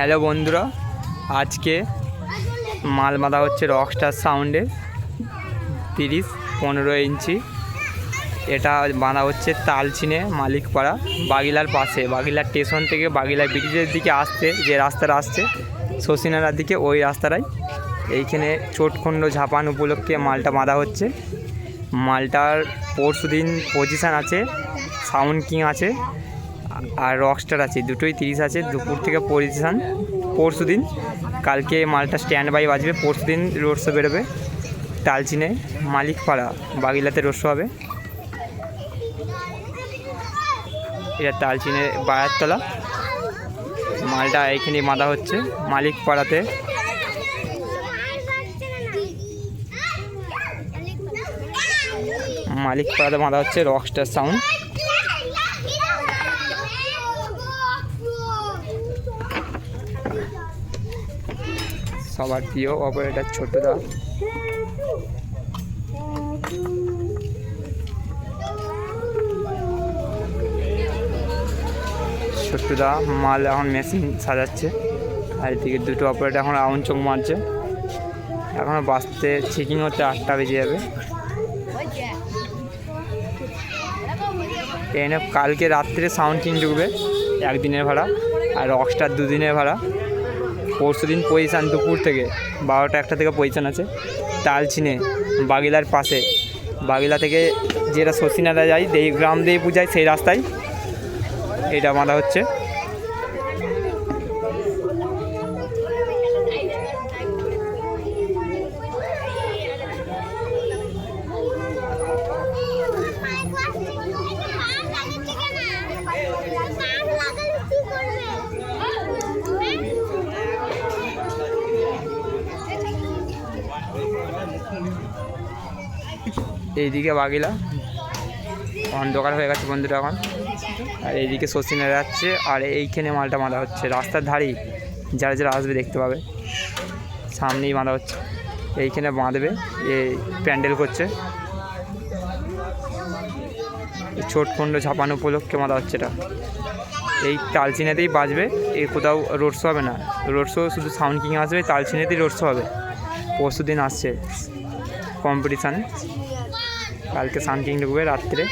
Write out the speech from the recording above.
Hello বন্ধুরা, আজকে মাল বাঁধা হচ্ছে রকস্টার সাউন্ডে 30-15 ইঞ্চি। এটা বাঁধা হচ্ছে তালচিনে মালিকপাড়া, বাগিলার পাশে। বাগিলার স্টেশন থেকে বাগিলার ব্রিজের দিকে আসতে যে রাস্তাটা আসছে শশীনারার দিকে, ওই রাস্তাটাই এইখানে চোটখণ্ড ঝাপান উপলক্ষে মালটা বাঁধা হচ্ছে। মালটার পরশু দিন পজিশান আছে, সাউন্ড কিং আছে আর রকস্টার আছে, দুটোই 30 আছে। দুপুর থেকে পজিশান পরশু দিন, কালকে মালটা স্ট্যান্ড বাই বাজবে। পরশু দিন রোড শো বেরোবে তালচিনে মালিকপাড়া, বাগিলাতে রোড শো হবে। এটা তালচিনে বায়ারতলা। মালটা এইখানে বাঁধা হচ্ছে মালিকপাড়াতে। মালিকপাড়াতে বাঁধা হচ্ছে রকস্টার সাউন্ড। সবার প্রিয় অপারেটর ছোটদা। ছোটদা মাল এখন মেশিন সাজাচ্ছে, আর এদিকে দুটো অপারেটর এখন রাউন্ড চোখ মারছে। এখনও বাসতে চেকিং হচ্ছে, 8টা বেজে যাবে। এনে কালকে রাত্রে সাউন্ড কিং ঢুকবে 1 দিনের ভাড়া, আর রকস্টার 2 দিনের ভাড়া। পরশু দিন পজিশান দুপুর থেকে 12টা 1টা থেকে পজিশান আছে তালচিনে বাগিলার পাশে। বাগিলা থেকে যেটা শশীনারা যায় গ্রাম দিয়ে পূজায়, সেই রাস্তায় এটা বাঁধা হচ্ছে। এইদিকে বাগিলা অন্ধকার হয়ে গেছে বন্ধুরা এখন, আর এইদিকে শশীনারা যাচ্ছে। আর এইখানে মালটা বাঁধা হচ্ছে রাস্তার ধারেই, যারা যারা আসবে দেখতে পাবে, সামনেই বাঁধা হচ্ছে। এইখানে বাঁধবে, এই প্যান্ডেল করছে, চোটখণ্ড ঝাপানো উপলক্ষে বাঁধা হচ্ছে। এটা এই তালচিনেতেই বাজবে, এই কোথাও রোড শো হবে না। রোড শো শুধু সাউন্ড কিং আসবে, তালচিনেতেই রোড শো হবে। পরশু দিন আসছে কম্পিটিশান, কালকে সাউন্ড কিং ঢুকবে রাত্রে।